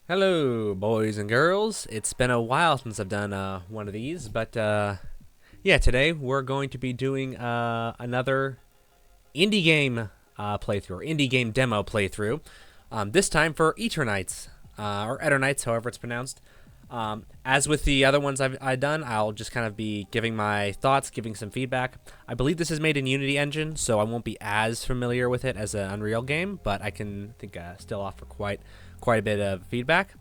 Hello, boys and girls. It's been a while since I've done one of these, but yeah, today we're going to be doing another indie game playthrough, or indie game demo playthrough. This time for Eternights, or Eternights, however it's pronounced. As with the other ones I've done, I'll just kind of be giving my thoughts, giving some feedback. I believe this is made in Unity Engine, so I won't be as familiar with it as an Unreal game, but I can think still offer quite a bit of feedback.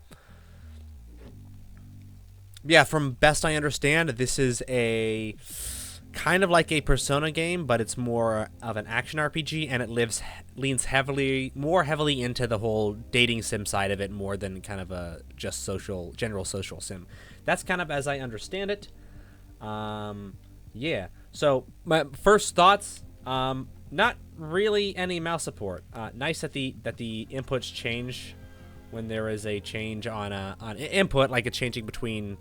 Yeah, from best I understand, this is a kind of like a Persona game, but it's more of an action RPG, and it leans more heavily into the whole dating sim side of it, more than kind of a just general social sim. That's kind of as I understand it. Yeah. So my first thoughts, not really any mouse support. Nice that the inputs change when there is a change on input, like it's changing between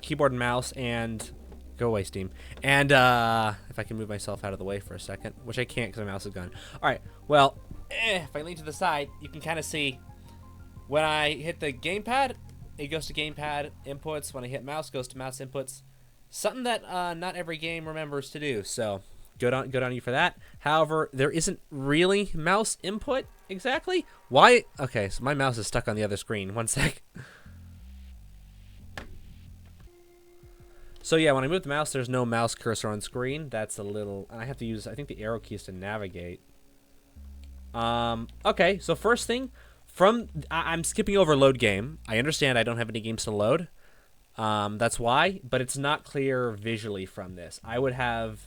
keyboard and mouse. And go away, Steam. And if I can move myself out of the way for a second, which I can't because my mouse is gone. All right. Well, if I lean to the side, you can kind of see when I hit the gamepad, it goes to gamepad inputs. When I hit mouse, it goes to mouse inputs. Something that not every game remembers to do. So good on you for that. However, there isn't really mouse input exactly. Why? Okay, so my mouse is stuck on the other screen. One sec. So yeah, when I move the mouse, there's no mouse cursor on screen. That's a little... I have to use, I think, the arrow keys to navigate. Okay, so first thing, I'm skipping over load game. I understand I don't have any games to load. That's why, but it's not clear visually from this. I would have,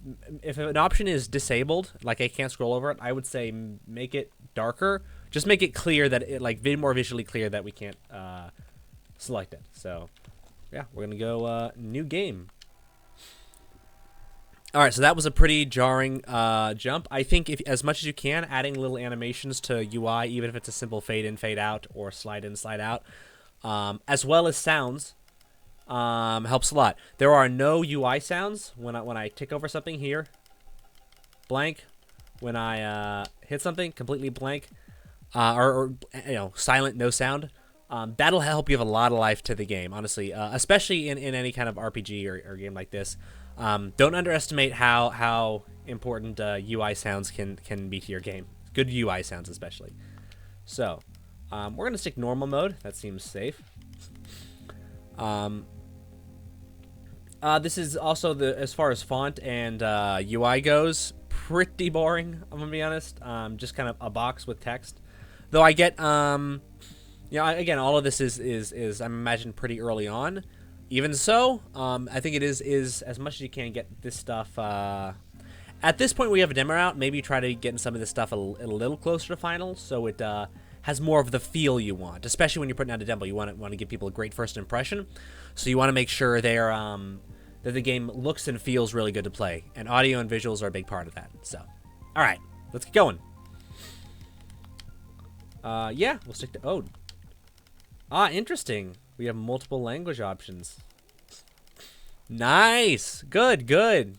if an option is disabled, like I can't scroll over it, I would say make it darker. Just make it clear that it, like, more visually clear that we can't select it. So yeah, we're gonna go new game. All right, so that was a pretty jarring jump. I think if as much as you can, adding little animations to UI, even if it's a simple fade in, fade out, or slide in, slide out, as well as sounds, helps a lot. There are no UI sounds when I tick over something here. Blank. When I hit something, completely blank, or silent, no sound. That'll help give a lot of life to the game, honestly, especially in any kind of RPG or game like this. Don't underestimate how important UI sounds can be to your game. Good UI sounds, especially. So, we're gonna stick normal mode. That seems safe. This is also as far as font and UI goes, pretty boring. I'm gonna be honest. Just kind of a box with text. Though I get again, all of this is I'm imagining pretty early on. Even so, I think it is as much as you can get this stuff. At this point, we have a demo out. Maybe try to get some of this stuff a little closer to final, so it has more of the feel you want. Especially when you're putting out a demo, you want to give people a great first impression. So you want to make sure they're that the game looks and feels really good to play, and audio and visuals are a big part of that. So, all right, let's get going. Yeah, we'll stick to interesting. We have multiple language options. Nice. Good.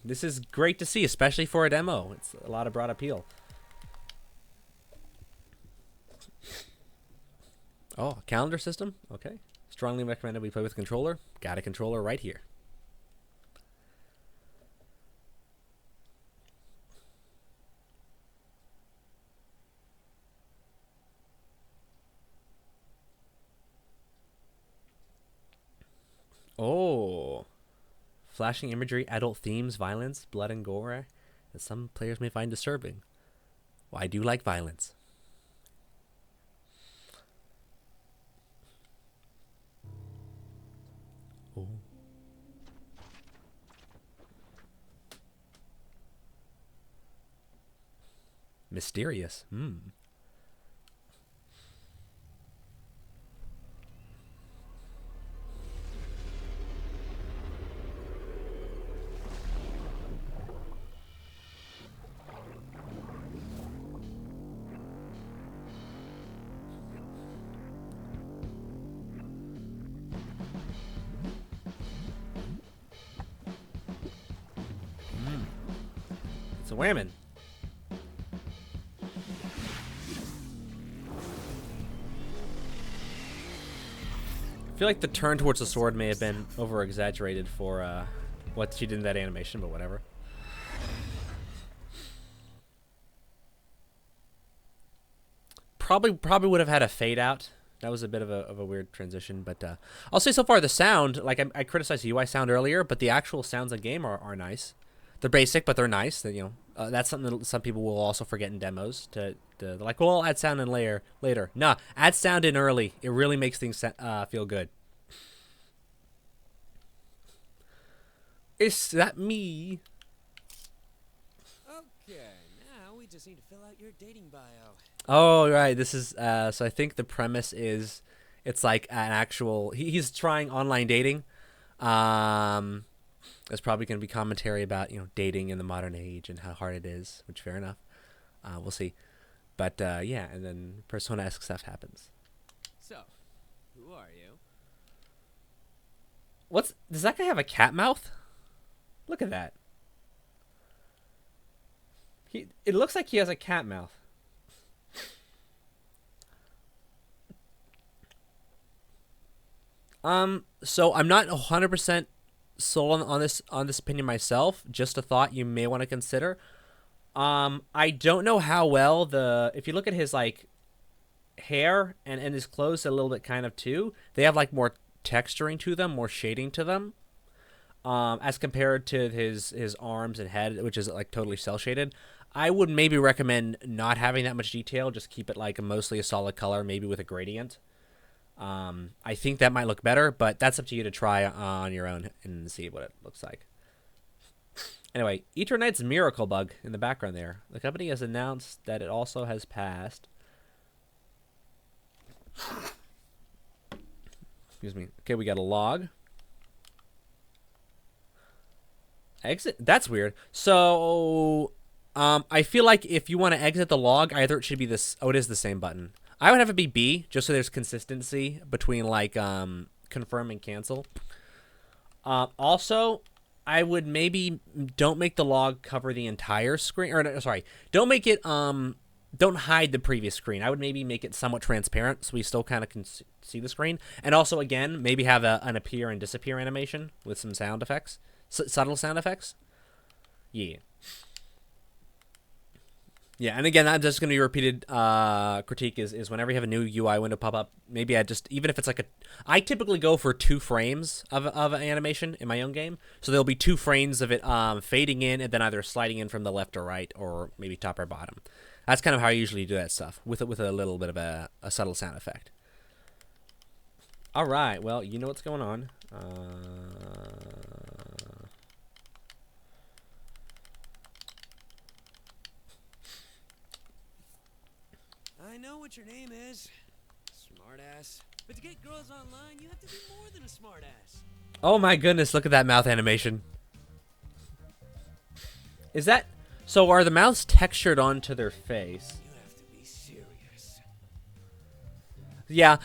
This is great to see, especially for a demo. It's a lot of broad appeal. Oh, a calendar system? Okay. Strongly recommended we play with a controller. Got a controller right here. Oh. Flashing imagery, adult themes, violence, blood, and gore that some players may find disturbing. Well, I do like violence. Oh. Mysterious. It's a whammon. feel like the turn towards the sword may have been over-exaggerated for what she did in that animation, but whatever. Probably would have had a fade out. That was a bit of a weird transition, but I'll say so far the sound, like I criticized the UI sound earlier, but the actual sounds in game are nice. They're basic, but they're nice. That, you know, that's something that some people will also forget in demos. They're like, well, I'll add sound in later. Nah, add sound in early. It really makes things feel good. Is that me? Okay, now we just need to fill out your dating bio. Oh, right. This is so I think the premise is it's like an actual he's trying online dating. There's probably going to be commentary about, you know, dating in the modern age and how hard it is, which fair enough. We'll see. But yeah, and then Persona-esque stuff happens. So, who are you? Does that guy have a cat mouth? Look at that. It looks like he has a cat mouth. So I'm not 100% sold on this opinion myself. Just a thought you may want to consider. I don't know how well if you look at his like hair and his clothes a little bit kind of too, they have like more texturing to them, more shading to them. As compared to his arms and head, which is like totally cel shaded. I would maybe recommend not having that much detail. Just keep it like mostly a solid color, maybe with a gradient. I think that might look better, but that's up to you to try on your own and see what it looks like. Anyway, Eternights Miracle Bug in the background there. The company has announced that it also has passed. Excuse me. Okay, we got a log. Exit? That's weird. So, I feel like if you want to exit the log, either it should be this. Oh, it is the same button. I would have it be B, just so there's consistency between like confirm and cancel. Also, I would maybe don't make the log cover the entire screen, or no, sorry, don't make it don't hide the previous screen. I would maybe make it somewhat transparent so we still kind of can see the screen. And also, again, maybe have an appear and disappear animation with some sound effects, subtle sound effects. Yeah. Yeah, and again, that's just going to be a repeated critique is whenever you have a new UI window pop up, maybe even if it's like I typically go for 2 frames of an animation in my own game. So there'll be 2 frames of it fading in and then either sliding in from the left or right or maybe top or bottom. That's kind of how I usually do that stuff with a little bit of a subtle sound effect. All right, well, you know what's going on. I know what your name is. Smartass. But to get girls online, you have to be more than a smartass. Oh my goodness, look at that mouth animation. Is that... So are the mouths textured onto their face? You have to be serious. Yeah,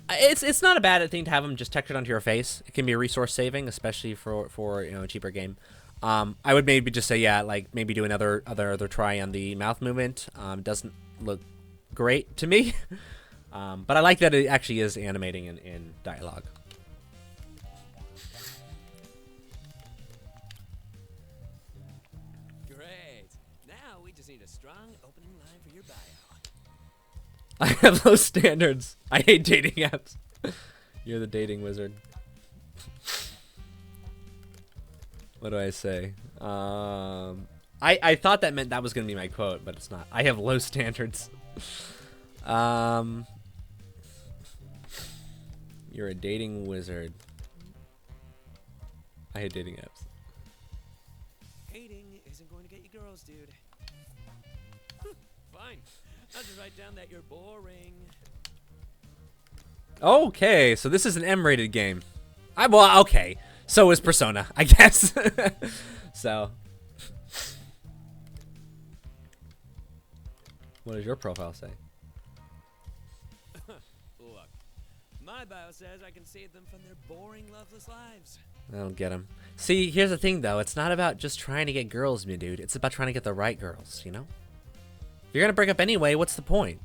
it's not a bad thing to have them just textured onto your face. It can be a resource saving, especially for you know, a cheaper game. I would maybe just say, yeah, like maybe do another try on the mouth movement. Doesn't look great to me, but I like that it actually is animating in dialogue. Great. Now we just need a strong opening line for your bio. I have low standards. I hate dating apps. You're the dating wizard. What do I say? I thought that meant that was gonna be my quote, but it's not. I have low standards. You're a dating wizard. I hate dating apps. Hating isn't going to get you girls, dude. Fine. I'll just write down that you're boring. Okay, so this is an M-rated game. Well, okay. So is Persona, I guess. So. What does your profile say? Look, my bio says I can save them from their boring, loveless lives. I don't get them. See, here's the thing, though. It's not about just trying to get girls, my dude. It's about trying to get the right girls, you know? If you're going to break up anyway, what's the point?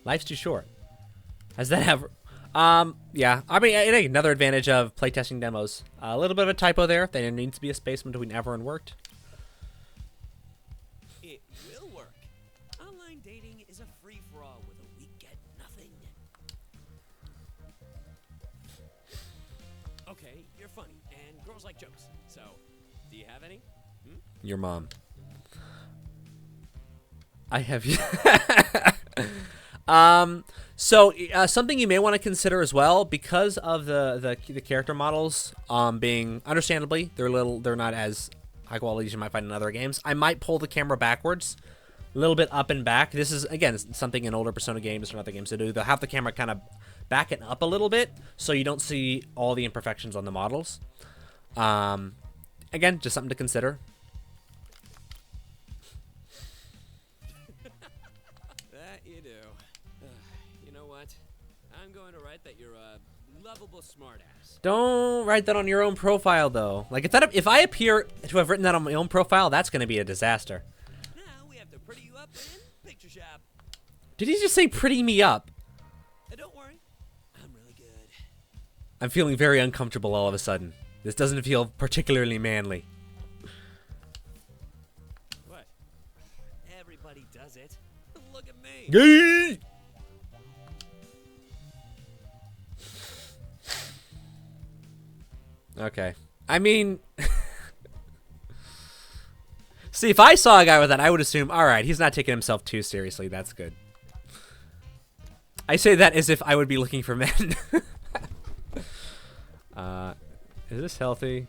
Life's too short. Has that ever... Yeah. I mean, another advantage of playtesting demos. A little bit of a typo there. There needs to be a space between ever and worked. It will work. Online dating is a free-for-all with a we get nothing. Okay, you're funny, and girls like jokes. So, do you have any? Your mom. I have. Something you may want to consider as well, because of the character models being, understandably, they're not as high quality as you might find in other games. I might pull the camera backwards, a little bit up and back. This is, again, something in older Persona games or other games to do. They'll have the camera kind of back it up a little bit so you don't see all the imperfections on the models. Again, just something to consider. That you do. You know what? I'm going to write that you're a lovable smartass. Don't write that on your own profile, though. Like, if I appear to have written that on my own profile, that's going to be a disaster. Now we have to pretty you up in picture shop. Did he just say pretty me up? Don't worry, I'm really good. I'm feeling very uncomfortable all of a sudden. This doesn't feel particularly manly. What? Everybody does it. Look at me. Gay! Okay. I mean... See, if I saw a guy with that, I would assume, alright, he's not taking himself too seriously. That's good. I say that as if I would be looking for men. Is this healthy?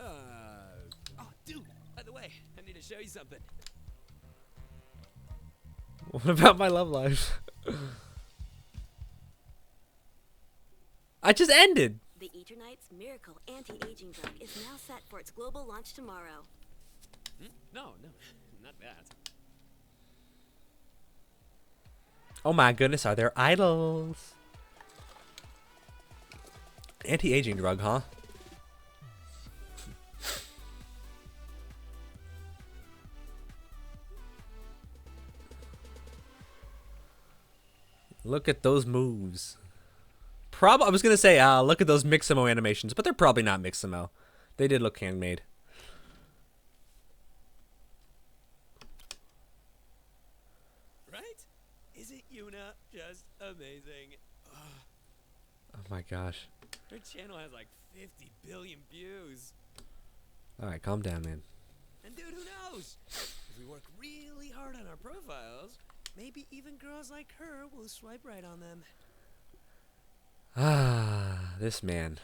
Oh, dude, by the way, I need to show you something. What about my love life? I just ended. The Eternights Miracle Anti-Aging Drug is now set for its global launch tomorrow. No, not that. Oh my goodness, are there idols? Anti-aging drug, huh? Look at those moves. I was gonna say, look at those Mixamo animations, but they're probably not Mixamo. They did look handmade. Right? Isn't Yuna just amazing? Oh my gosh. Her channel has like 50 billion views. Alright, calm down, man. And dude, who knows? If we work really hard on our profiles, maybe even girls like her will swipe right on them. Ah, this man.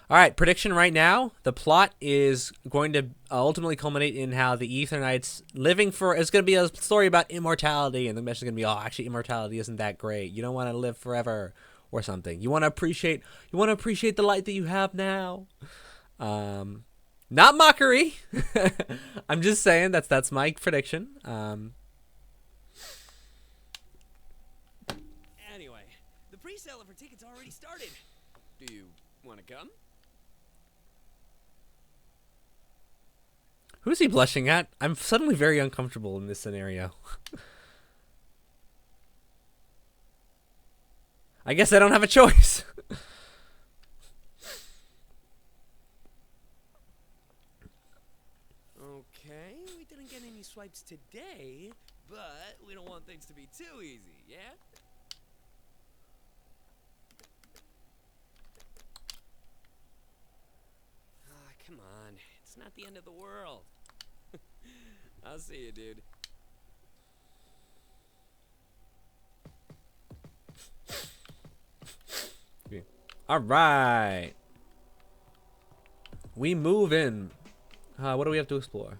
Alright, prediction right now. The plot is going to ultimately culminate in how the Eternights living for... It's going to be a story about immortality, and the message is going to be, oh, actually, immortality isn't that great. You don't want to live forever or something. You want to appreciate the light that you have now. Not mockery. I'm just saying that's my prediction. Anyway, the pre-sale for tickets already started. Do you want to come? Who's he blushing at? I'm suddenly very uncomfortable in this scenario. I guess I don't have a choice. Okay, we didn't get any swipes today, but we don't want things to be too easy, yeah? Ah, come on. It's not the end of the world. I'll see you, dude. All right. We move in. What do we have to explore?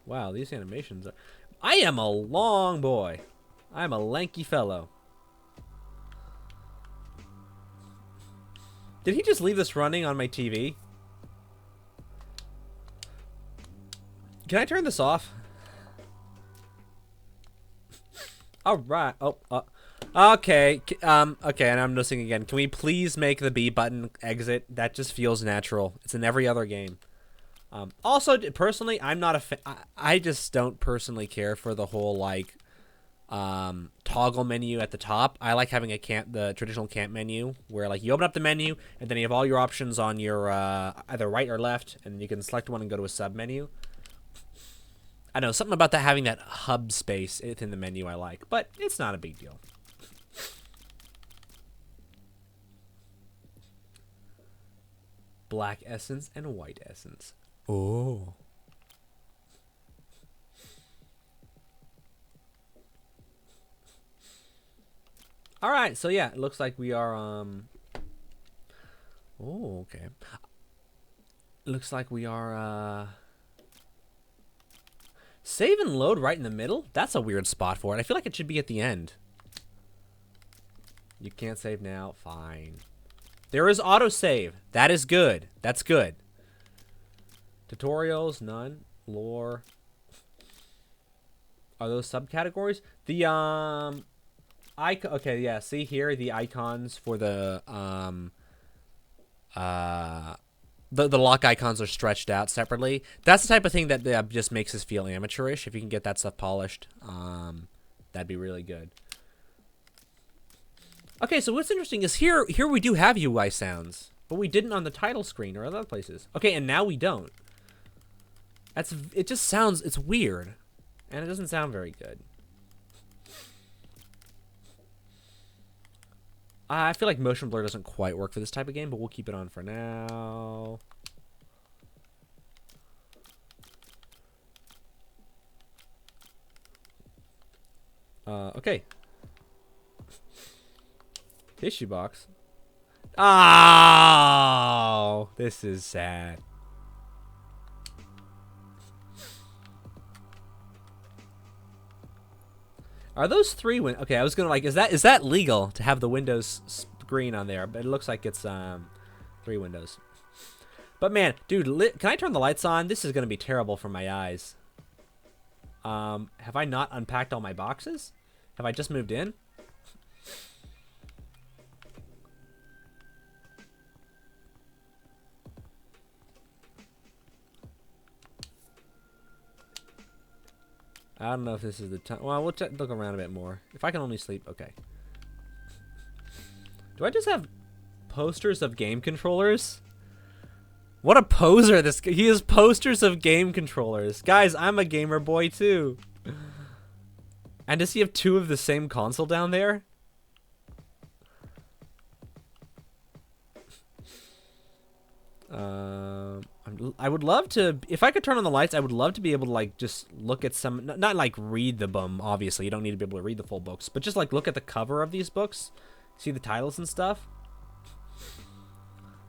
Wow, these animations are... I am a long boy. I'm a lanky fellow. Did he just leave this running on my TV? Can I turn this off? All right. Oh, okay. Okay, and I'm noticing again. Can we please make the B button exit? That just feels natural. It's in every other game. Also, personally, I'm not a fan. I just don't personally care for the whole like toggle menu at the top. I like having the traditional camp menu where like you open up the menu and then you have all your options on your either right or left, and you can select one and go to a sub menu. I know something about that having that hub space within the menu I like, but it's not a big deal. Black essence and white essence. Oh. All right, so yeah, it looks like we are oh, okay. Looks like we are save and load right in the middle? That's a weird spot for it. I feel like it should be at the end. You can't save now. Fine. There is autosave. That is good. That's good. Tutorials, none. Lore. Are those subcategories? The okay, yeah, see here the icons for the lock icons are stretched out separately. That's the type of thing that just makes us feel amateurish. If you can get that stuff polished, that'd be really good. Okay, so what's interesting is here we do have UI sounds, but we didn't on the title screen or other places. Okay, and now we don't. It just sounds, it's weird, and it doesn't sound very good. I feel like motion blur doesn't quite work for this type of game, but we'll keep it on for now. Okay. Tissue box. Oh, this is sad. Are those three okay, I was gonna like, is that legal to have the Windows screen on there? But it looks like it's 3 windows. But man, dude, can I turn the lights on? This is gonna be terrible for my eyes. Have I not unpacked all my boxes? Have I just moved in? I don't know if this is the time. Well, we'll look around a bit more. If I can only sleep, okay. Do I just have posters of game controllers? What a poser this guy. He has posters of game controllers. Guys, I'm a gamer boy too. And does he have 2 of the same console down there? I would love to, if I could turn on the lights, I would love to be able to like just look at some, not like read the book, obviously you don't need to be able to read the full books, but just like look at the cover of these books, see the titles and stuff.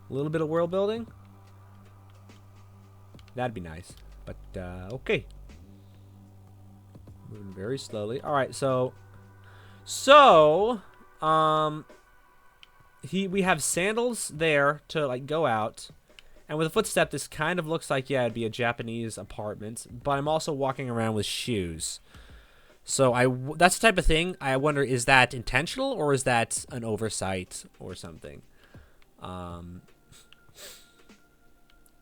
A little bit of world building. That'd be nice, but okay. Moving very slowly. All right, so we have sandals there to like go out. And with a footstep, this kind of looks like, yeah, it'd be a Japanese apartment. But I'm also walking around with shoes. So that's the type of thing. I wonder, is that intentional or is that an oversight or something?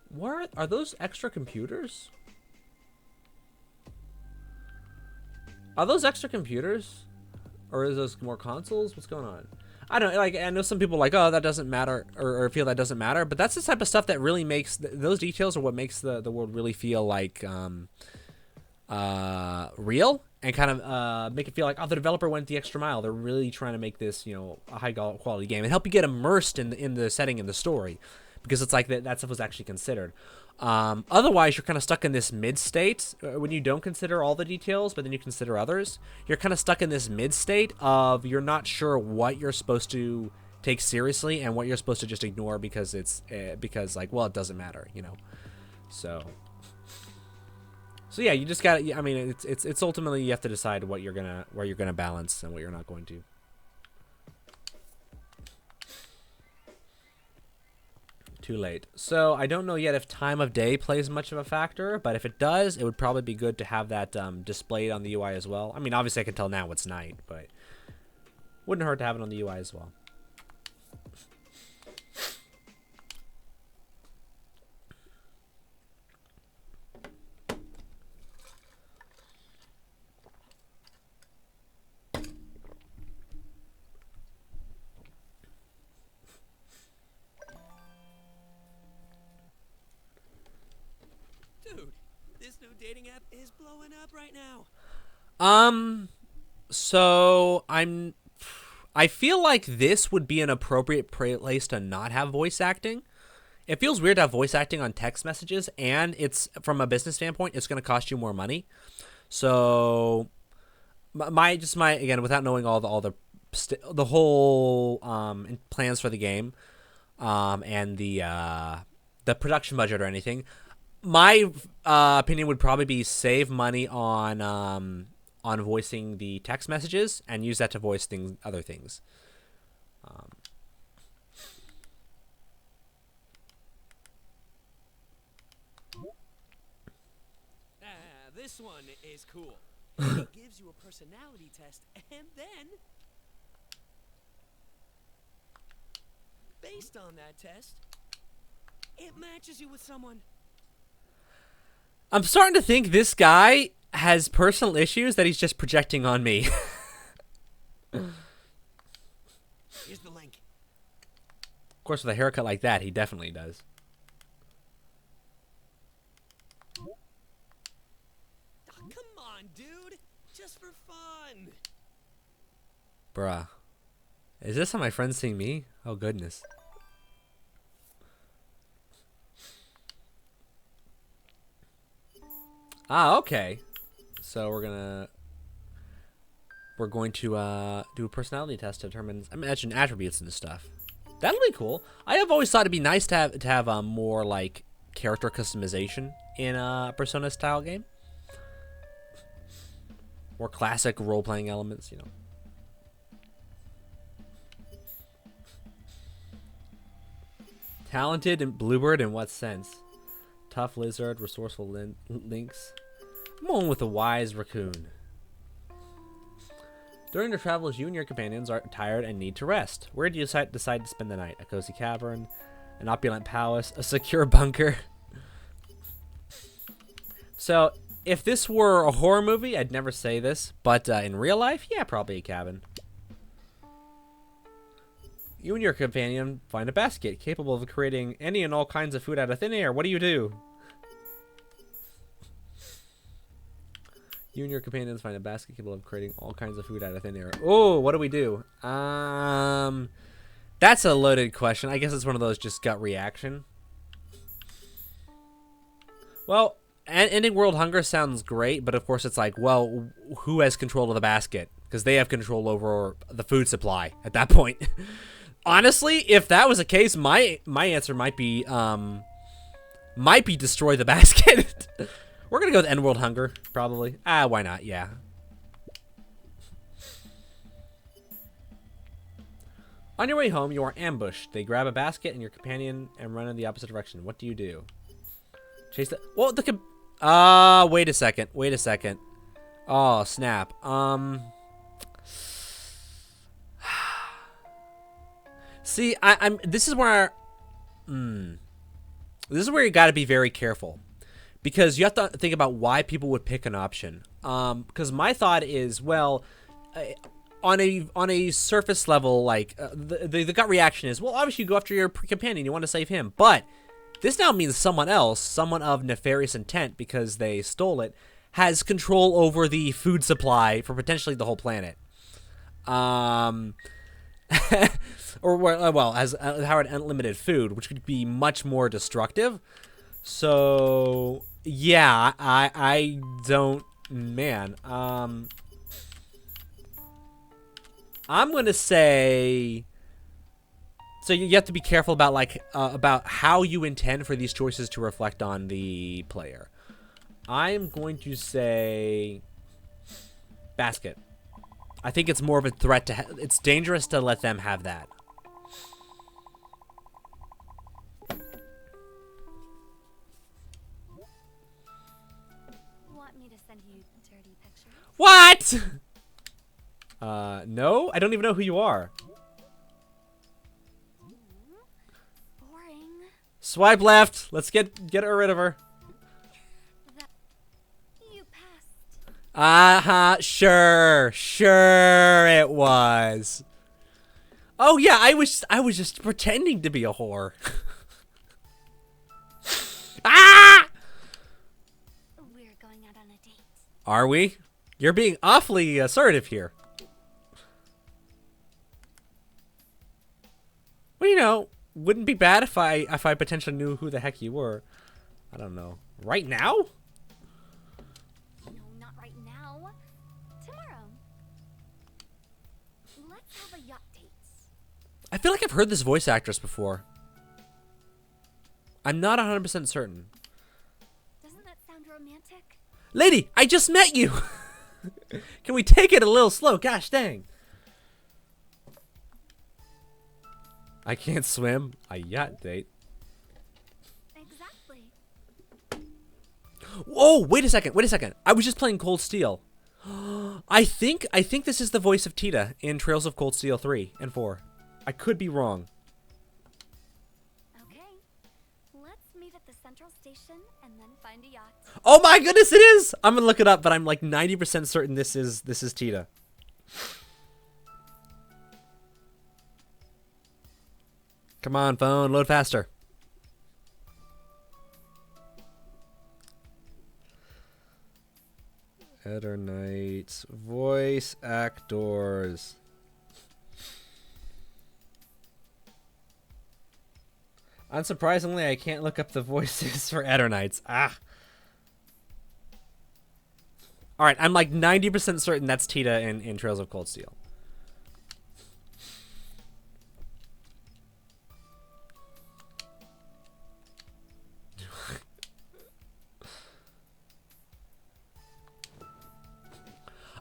What are those extra computers? Are those extra computers? Or is those more consoles? What's going on? I don't like. I know some people are like, oh, that doesn't matter, or feel that doesn't matter. But that's the type of stuff that really makes those details are what makes the world really feel like real, and kind of make it feel like, oh, the developer went the extra mile. They're really trying to make this, you know, a high quality game and help you get immersed in the setting and the story, because it's like that stuff was actually considered. Otherwise, you're kind of stuck in this mid state when you don't consider all the details, but then you consider others. You're kind of stuck in this mid state of you're not sure what you're supposed to take seriously and what you're supposed to just ignore because it's because like, well, it doesn't matter, you know. So yeah, you just gotta. I mean, it's ultimately you have to decide where you're gonna balance and what you're not going to. Too late. So I don't know yet if time of day plays much of a factor, but if it does, it would probably be good to have that displayed on the UI as well. I mean, obviously I can tell now it's night, but wouldn't hurt to have it on the UI as well. app is blowing up right now. So I feel like this would be an appropriate place to not have voice acting. It feels weird to have voice acting on text messages, and it's from a business standpoint, it's going to cost you more money. So my again, without knowing all the whole plans for the game, and the production budget or anything, my opinion would probably be save money on voicing the text messages and use that to voice other things. This one is cool. It gives you a personality test, and then, based on that test, it matches you with someone. I'm starting to think this guy has personal issues that he's just projecting on me. Here's the link. Of course, with a haircut like that, he definitely does. Come on, dude. Just for fun. Bruh. Is this how my friends see me? Oh, goodness. Ah, okay. So we're going to do a personality test to determine, I imagine, attributes and stuff. That'll be cool. I have always thought it'd be nice to have more like character customization in a Persona style game. More classic role-playing elements, you know. Talented and Bluebird in what sense? Tough lizard, resourceful lynx. I'm going with a wise raccoon. During your travels, you and your companions are tired and need to rest. Where do you decide to spend the night? A cozy cavern, an opulent palace, a secure bunker. So, if this were a horror movie, I'd never say this, but in real life, yeah, probably a cabin. You and your companion find a basket capable of creating any and all kinds of food out of thin air. What do you do? You and your companions find a basket capable of creating all kinds of food out of thin air. Oh, what do we do? That's a loaded question. I guess it's one of those just gut reaction. Well, ending world hunger sounds great, but of course it's like, well, who has control of the basket? Because they have control over the food supply at that point. Honestly, if that was the case, my answer might be destroy the basket. We're gonna go with end world hunger, probably. Why not? Yeah. On your way home, you are ambushed. They grab a basket and your companion and run in the opposite direction. What do you do? Chase the. Well, wait a second. Wait a second. Oh snap. See, This is where. This is where you got to be very careful, because you have to think about why people would pick an option. Because my thought is, well, on a surface level, like the gut reaction is, well, obviously you go after your companion, you want to save him, but this now means someone else, someone of nefarious intent because they stole it, has control over the food supply for potentially the whole planet. Or well, has unlimited food, which could be much more destructive. So yeah, I don't, man. I'm gonna say. So you have to be careful about about how you intend for these choices to reflect on the player. I'm going to say basket. I think it's more of a threat to. It's dangerous to let them have that. Want me to send you dirty pictures? What? No, I don't even know who you are. Boring. Swipe left. Let's get rid of her. You passed. Sure it was. Oh yeah, I was just pretending to be a whore. Ah! We're going out on a date. Are we? You're being awfully assertive here. Well, you know, wouldn't be bad if I potentially knew who the heck you were. I don't know. Right now? No, not right now. Tomorrow. Let's have a yacht date. I feel like I've heard this voice actress before. I'm not 100% certain. Doesn't that sound romantic? Lady, I just met you! Can we take it a little slow? Gosh dang. I can't swim. A yacht date. Exactly. Whoa, wait a second. I was just playing Cold Steel. I think this is the voice of Tita in Trails of Cold Steel 3 and 4. I could be wrong. Okay. Let's meet at the central station and then find a yacht. Oh my goodness, it is! I'm gonna look it up, but I'm like 90% certain this is Tita. Come on, phone, load faster. Eternights voice actors. Unsurprisingly, I can't look up the voices for Eternights. Ah. Alright, I'm like 90% certain that's Tita in Trails of Cold Steel.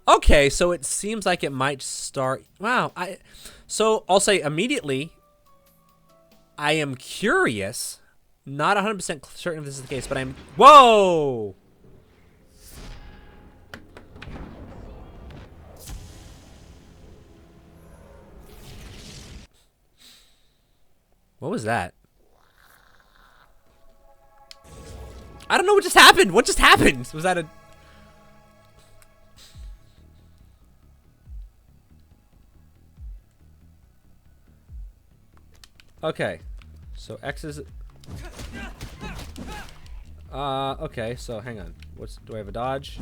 Okay, so it seems like it might start. Wow, so I'll say immediately, I am curious, not 100% certain if this is the case, but I'm. Whoa! What was that? I don't know what just happened. What just happened? Was that a? Okay, so X is. Okay, so hang on. Do I have a dodge?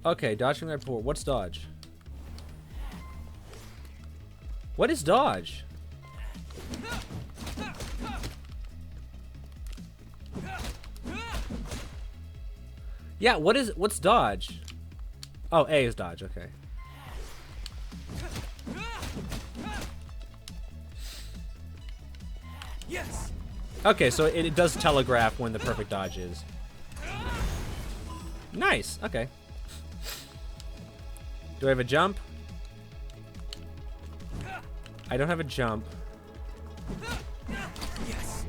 Okay, dodge from that before. What's dodge? What is dodge? Yeah, what's dodge? Oh, A is dodge, okay. Yes. Okay, so it does telegraph when the perfect dodge is. Nice, okay. Do I have a jump? I don't have a jump. Yes.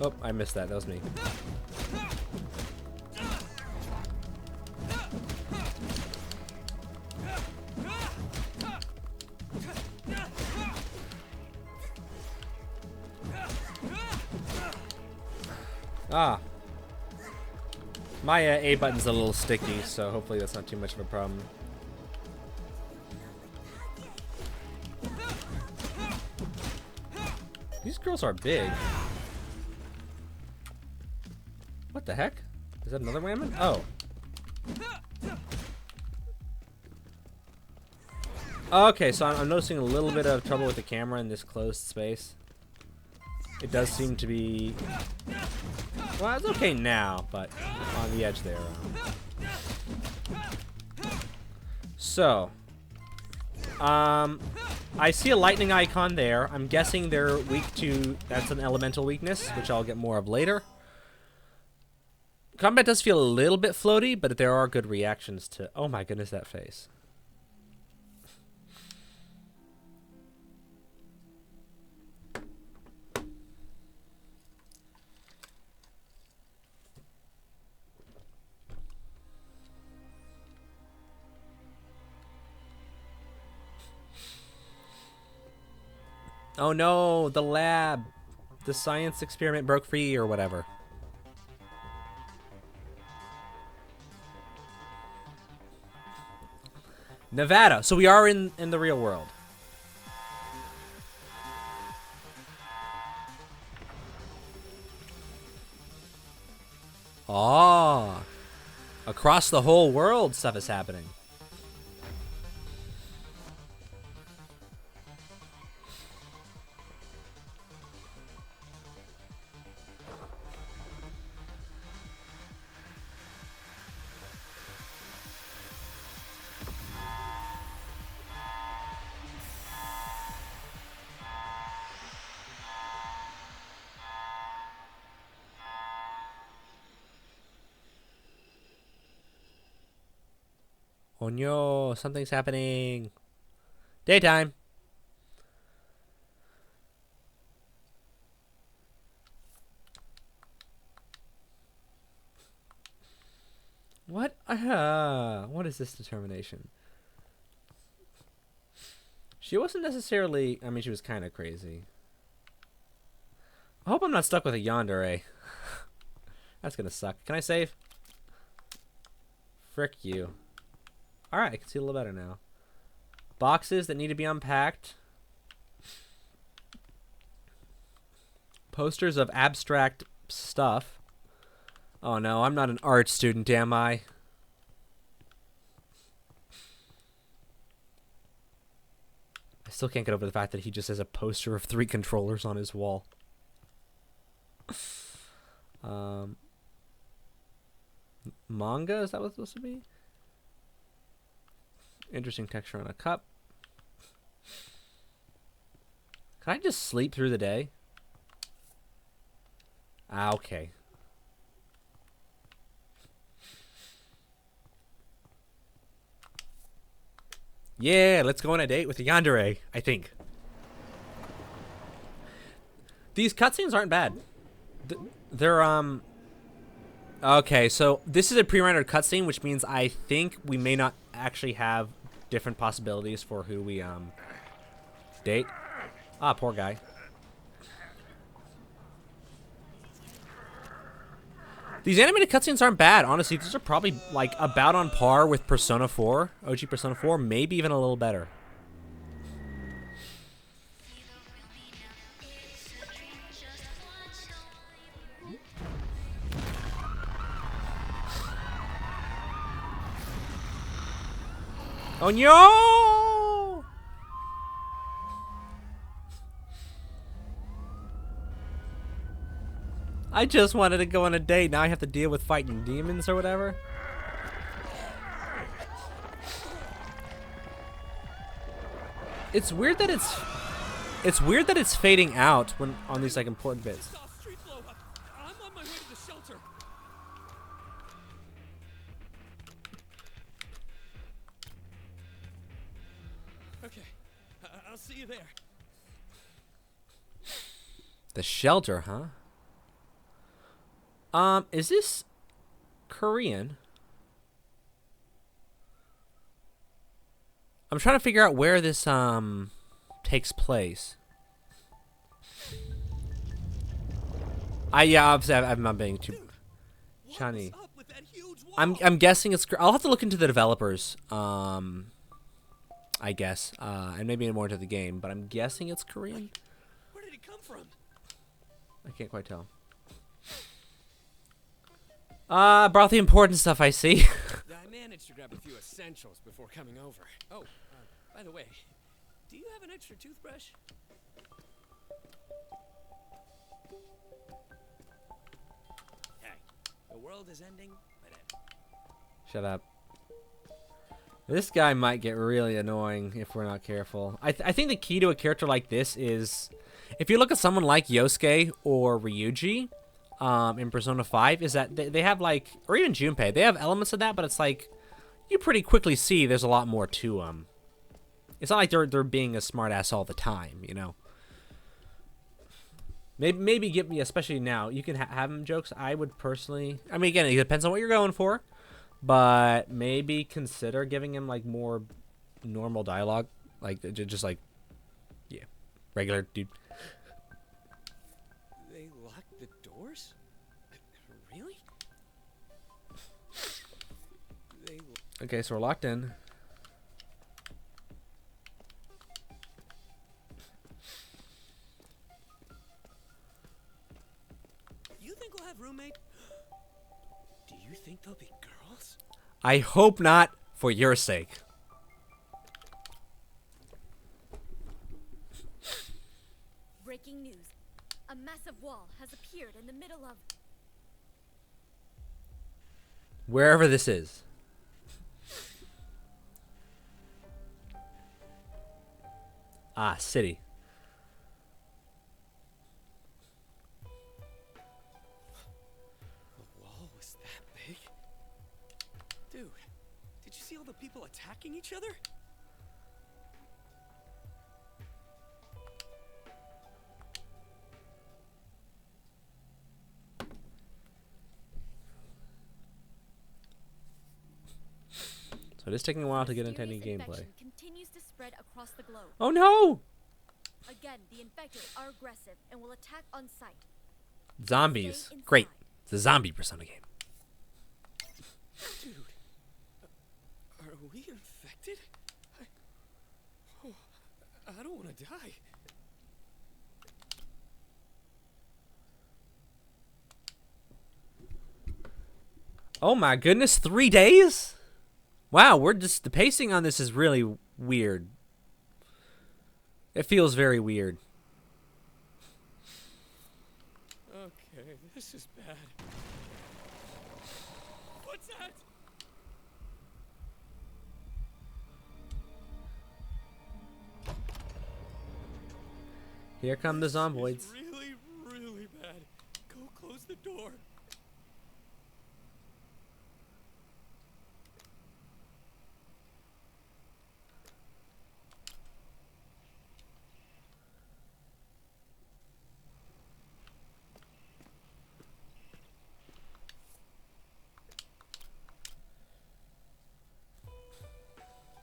Oh, I missed that. That was me. Ah. My A button's a little sticky, so hopefully that's not too much of a problem. These girls are big. What the heck? Is that another whammon? Oh. Okay, so I'm noticing a little bit of trouble with the camera in this closed space. It does seem to be... Well, it's okay now, but on the edge there. So, I see a lightning icon there. I'm guessing they're weak to... That's an elemental weakness, which I'll get more of later. Combat does feel a little bit floaty, but there are good reactions to... Oh my goodness, that face. Oh no, the lab. The science experiment broke free or whatever. Nevada. So we are in the real world. Ah. Across the whole world, stuff is happening. Oh no, something's happening. Daytime. What? What is this determination? She wasn't necessarily... I mean, she was kind of crazy. I hope I'm not stuck with a yandere. That's gonna suck. Can I save? Frick you. Alright, I can see a little better now. Boxes that need to be unpacked. Posters of abstract stuff. Oh no, I'm not an art student, am I? I still can't get over the fact that he just has a poster of 3 controllers on his wall. Manga? Is that what it's supposed to be? Interesting texture on a cup. Can I just sleep through the day? Ah, okay. Yeah, let's go on a date with the yandere, I think. These cutscenes aren't bad. They're, okay, so this is a pre-rendered cutscene, which means I think we may not actually have different possibilities for who we, date. Ah, poor guy. These animated cutscenes aren't bad, honestly. These are probably, like, about on par with Persona 4, OG Persona 4, maybe even a little better. Oh no! I just wanted to go on a date. Now I have to deal with fighting demons or whatever. It's weird that it's fading out when on these like important bits. I'm on my way to the shelter. Okay, I'll see you there. The shelter, huh? Is this Korean? I'm trying to figure out where this takes place. Yeah, obviously I'm not being too Chani. I'm guessing it's. I'll have to look into the developers. I guess, and maybe more into the game, but I'm guessing it's Korean. Where did it come from? I can't quite tell. I brought the important stuff, I see. I managed to grab a few essentials before coming over. Oh, by the way, do you have an extra toothbrush? Hey, the world is ending, but Shut up. This guy might get really annoying if we're not careful. I think the key to a character like this is, if you look at someone like Yosuke or Ryuji, in Persona 5, is that they have like, or even Junpei, they have elements of that, but it's like, you pretty quickly see there's a lot more to them. It's not like they're being a smartass all the time, you know. Maybe give me, especially now, you can have him jokes. I would personally, I mean, again, it depends on what you're going for, but maybe consider giving him like more normal dialogue, like just like, yeah, regular dude. they locked the doors? Really? Okay, so we're locked in. Girls? I hope not, for your sake. Breaking news. A massive wall has appeared in the middle of... Wherever this is. Ah, city. The wall was that big? Dude, did you see all the people attacking each other? So it is taking a while to get into any Mysterious gameplay. infection continues to spread across the globe. Oh no! Again, the infected are aggressive and will attack on sight. Zombies. Stay inside. Great. It's a zombie Persona game. Dude, are we infected? I don't want to die. Oh my goodness, 3 days? Wow, the pacing on this is really weird. It feels very weird. Okay, this is bad. What's that? Here come the It's zomboids. really, really bad. Go close the door.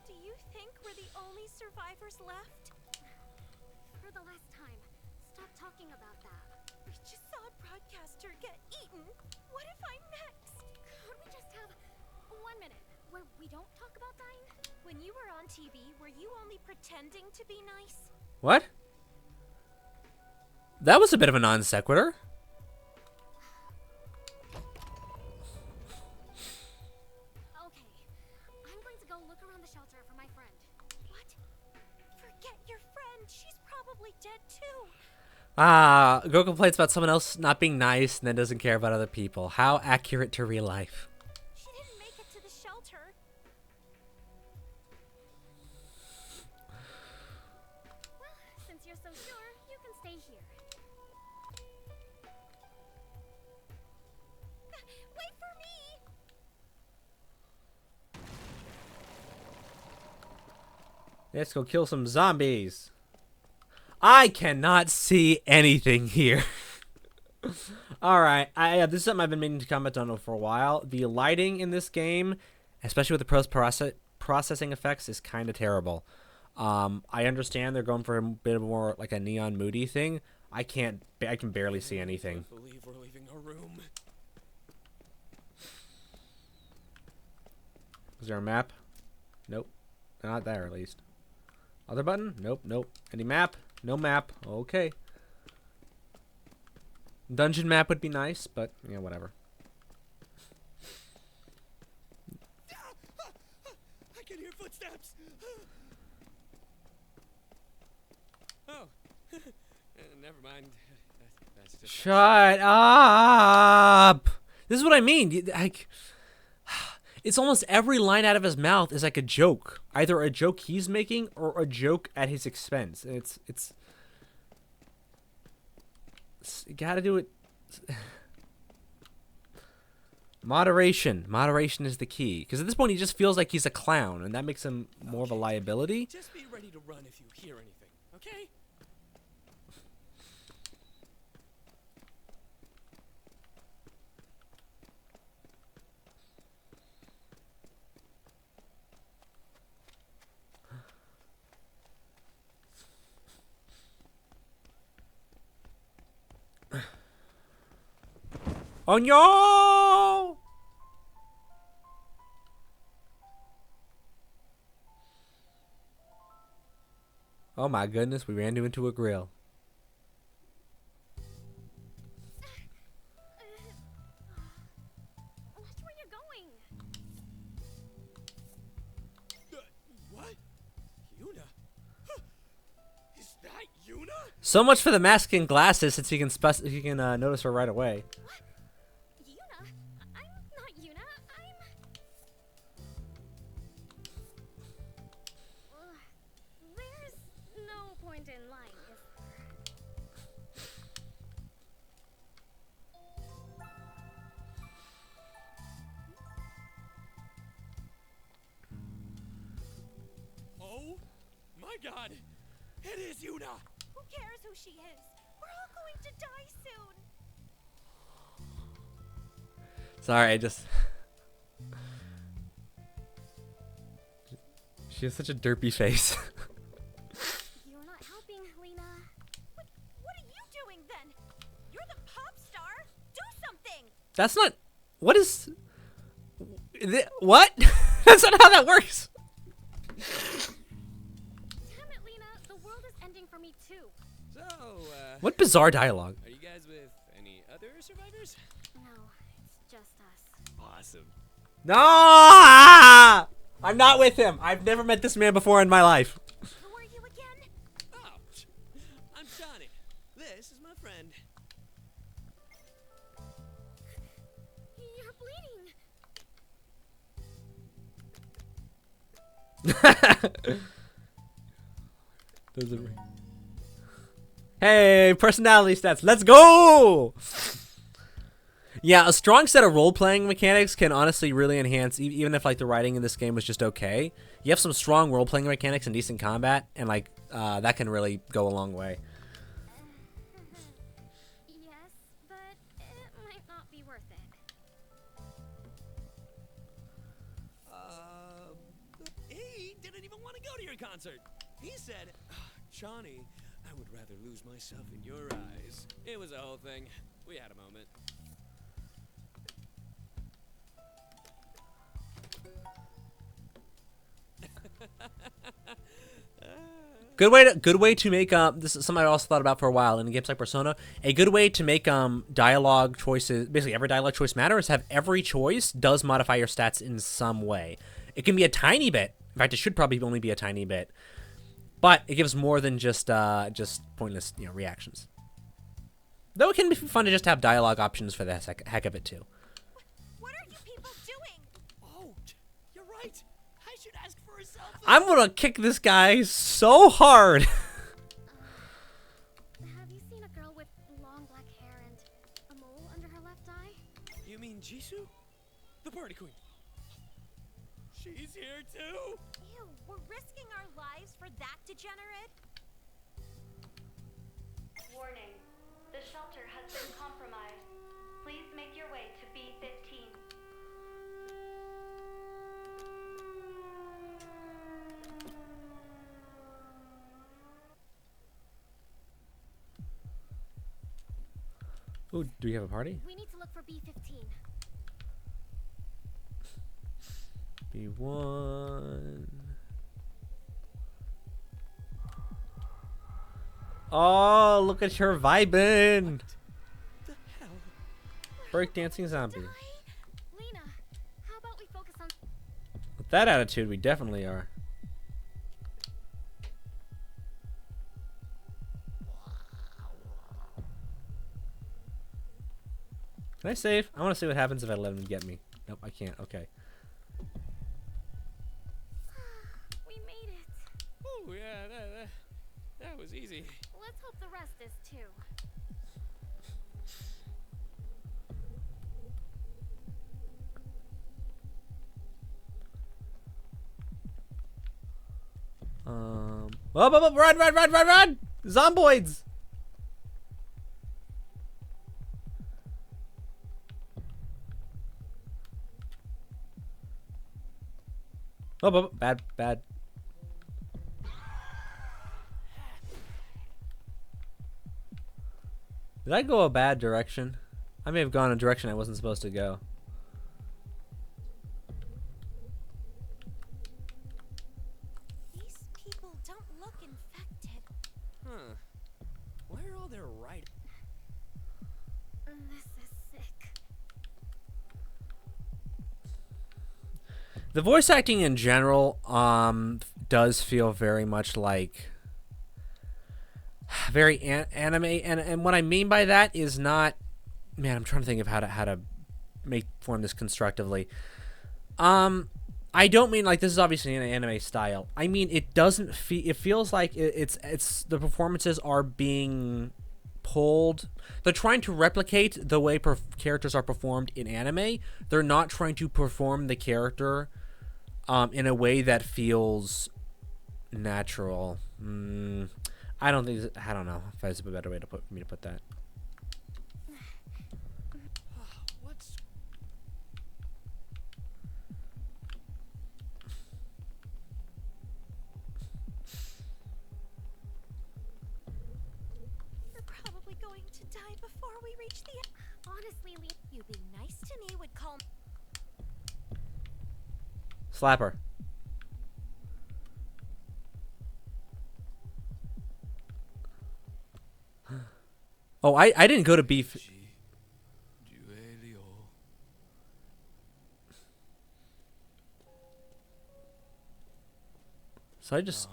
Do you think we're the only survivors left? For the last time, stop talking about that. We just saw a broadcaster get eaten. What if I'm next? Could we just have 1 minute where we don't talk about dying? When you were on TV, were you only pretending to be nice? What? That was a bit of a non sequitur. Okay, I'm going to go look around the shelter for my friend. What? Forget your friend. She's probably dead too. Ah, Go complains about someone else not being nice and then doesn't care about other people. How accurate to real life. She didn't make it to the shelter. Well, since you're so sure, you can stay here. Wait for me! Let's go kill some zombies. I cannot see anything here. Alright, this is something I've been meaning to comment on for a while. The lighting in this game, especially with the processing effects, is kind of terrible. I understand they're going for a bit more like a neon moody thing. I can barely see anything. I believe we're leaving our room. Is there a map? Nope. Not there, at least. Other button? Nope, nope. Any map? No map. Okay. Dungeon map would be nice, but, yeah, whatever. I can hear footsteps. Oh, never mind. That's just. Shut up! This is what I mean. It's almost every line out of his mouth is like a joke. Either a joke he's making or a joke at his expense. And it's you gotta do it. Moderation. Moderation is the key. Because at this point he just feels like he's a clown, and that makes him more of a liability. Just be ready to run if you hear anything, okay? Oh no! Oh my goodness, we ran into a grill. Watch where you're going. not Yuna? So much for the mask and glasses, since he can notice her right away. Yuna? I'm not Yuna. There's no point in lying, is Oh my god! It is Yuna! Who cares who she is? We're all going to die soon. Sorry, I just... She has such a derpy face. You're not helping, Lena. What are you doing then? You're the pop star. Do something. That's not... What is... What? That's not how that works. Damn it, Lena. The world is ending for me too. So, What bizarre dialogue. are you guys with any other survivors? No, it's just us. Awesome. No! I'm not with him. I've never met this man before in my life. Who are you again? Oh, I'm Johnny. This is my friend. You're bleeding. Hey, personality stats. Let's go! Yeah, a strong set of role-playing mechanics can honestly really enhance, even if like the writing in this game was just okay. You have some strong role-playing mechanics and decent combat, and like that can really go a long way. Yes, but it might not be worth it. He didn't even want to go to your concert. He said, Johnny, I would rather lose myself in your eyes. It was a whole thing. We had a moment. Good way to make this is something I also thought about for a while in games like Persona. A good way to make dialogue choices, basically every dialogue choice matters, have every choice does modify your stats in some way. It can be a tiny bit. In fact, it should probably only be a tiny bit. But it gives more than just pointless, reactions. Though it can be fun to just have dialogue options for the heck of it too. What are you people doing? Oh, you're right. I should ask for a selfie. I'm gonna kick this guy so hard. Have you seen a girl with long black hair and a mole under her left eye? You mean Jisoo? The party queen. She's here too. Ew, we're risking our lives for that degenerate? Warning. The shelter has been compromised. Please make your way to B-15. Ooh, do we have a party? We need to look for B-15. B1. Oh, look at her vibing. The hell? Breakdancing zombie. Die? Lena, how about we focus on... With that attitude, we definitely are. Can I save? I want to see what happens if I let him get me. Nope, I can't. Okay. We made it. Oh yeah, that was easy. Let's hope the rest is too. Run! Zomboids! Bad. Did I go a bad direction? I may have gone a direction I wasn't supposed to go. These people don't look infected. Huh. Why are all their right? This is sick. The voice acting in general does feel very much like very anime, and what I mean by that is not, man, I'm trying to think of how to form this constructively. I don't mean like this is obviously an anime style. I mean it doesn't feel. It feels like it's the performances are being pulled. They're trying to replicate the way characters are performed in anime. They're not trying to perform the character in a way that feels natural. I don't think. I don't know if there's a better way to put that. What's... You're probably going to die before we reach the end. Honestly, Lee, you being nice to me would calm. Slap her. Oh, I didn't go to beef. So I just.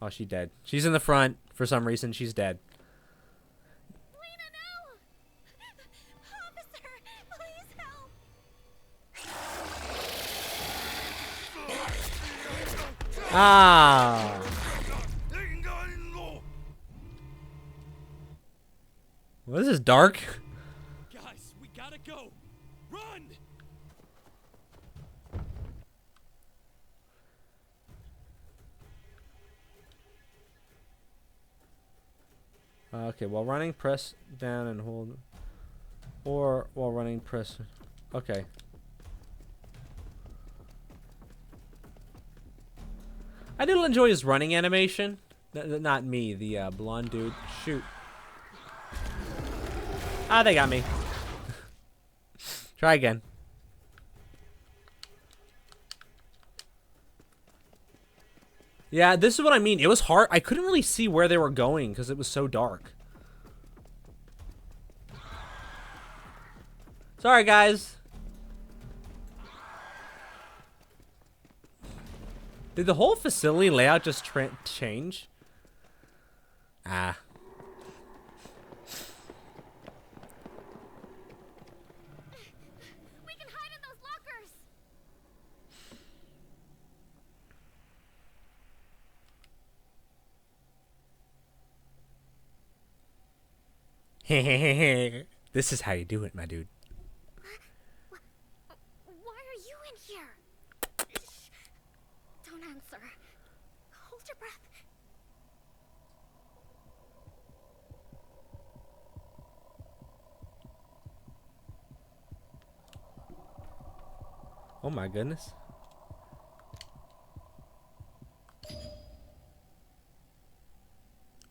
Oh, she's dead. She's in the front for some reason. She's dead. Lena, no! Officer, please help! Ah. Well, this is dark. Guys, we gotta go. Run! Okay, while running, press down and hold. Or while running, press. Okay. I did enjoy his running animation. Not me, the blonde dude. Shoot. Ah, they got me. Try again. Yeah, this is what I mean. It was hard. I couldn't really see where they were going because it was so dark. Sorry, guys. Did the whole facility layout just change? Ah. We can hide in those lockers! This is how you do it, my dude. Why are you in here? Don't answer. Hold your breath. Oh my goodness.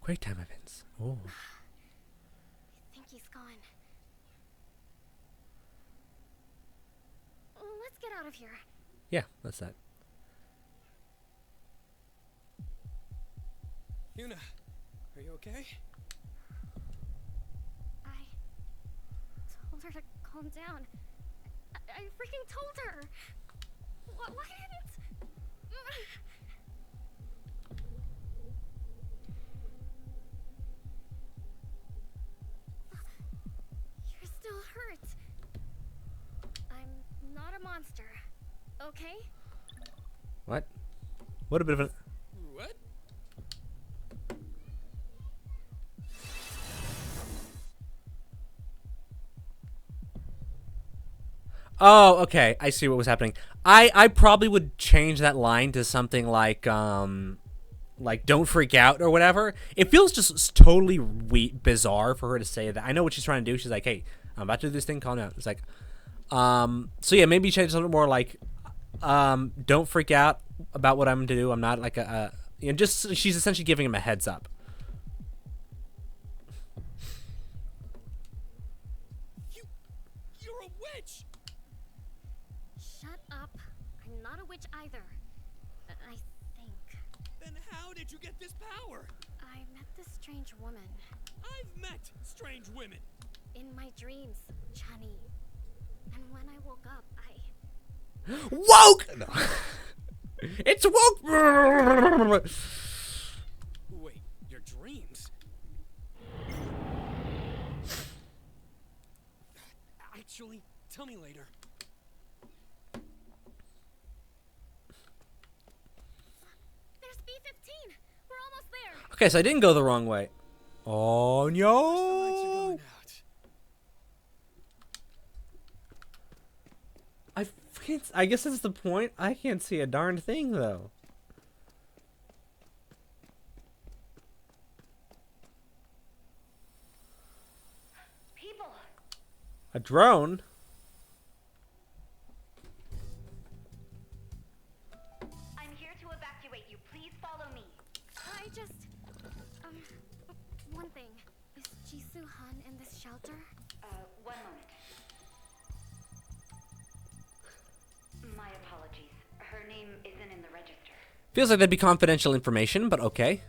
Quick time events. Oh. I think he's gone. Let's get out of here. Yeah, that's that. Yuna, are you okay? I told her to calm down. I freaking told her. Why didn't... You're still hurt. I'm not a monster, okay? What? What a bit of an... What? Oh, okay. I see what was happening. I probably would change that line to something like don't freak out or whatever. It feels just totally bizarre for her to say that. I know what she's trying to do. She's like, "Hey, I'm about to do this thing. Calm down." It's like, so yeah, maybe change something more like, don't freak out about what I'm going to do. I'm not like just she's essentially giving him a heads up. You're a witch! Shut up. I'm not a witch either. I think. Then how did you get this power? I met this strange woman. I've met strange women. In my dreams, Chani. And when I woke up, Woke! No. It's woke. Wait, your dreams? Actually, tell me later. There's B-15. We're almost there. Okay, so I didn't go the wrong way. Oh The lights are no! going out. I guess that's the point. I can't see a darn thing though. People! A drone? I'm here to evacuate you. Please follow me. I just... one thing. Is Jisoo Han in this shelter? One moment. My apologies. Her name isn't in the register. Feels like that'd be confidential information, but okay.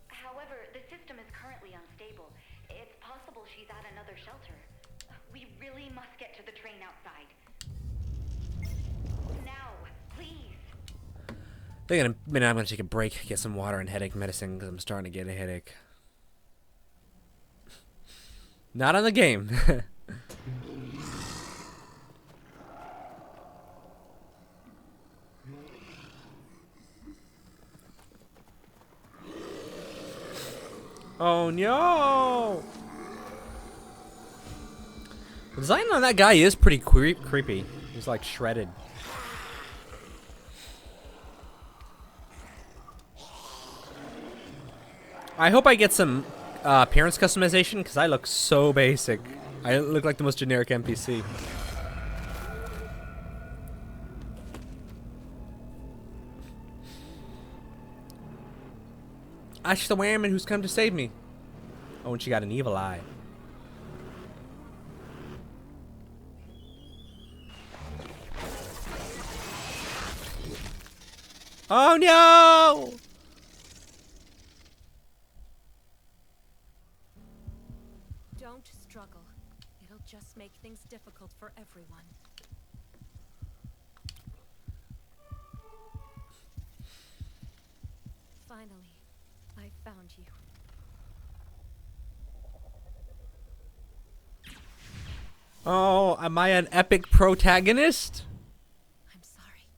However, the system is currently unstable. It's possible she's at another shelter. We really must get to the train outside. Now, please. I think in a minute I'm gonna take a break, get some water and headache medicine because I'm starting to get a headache. Not on the game. Oh no! The design on that guy is pretty creepy. He's like shredded. I hope I get some appearance customization because I look so basic. I look like the most generic NPC. Ash the Whammon who's come to save me. Oh, and she got an evil eye. Oh no! Don't struggle. It'll just make things difficult for everyone. Finally, I found you. Oh, am I an epic protagonist? I'm sorry.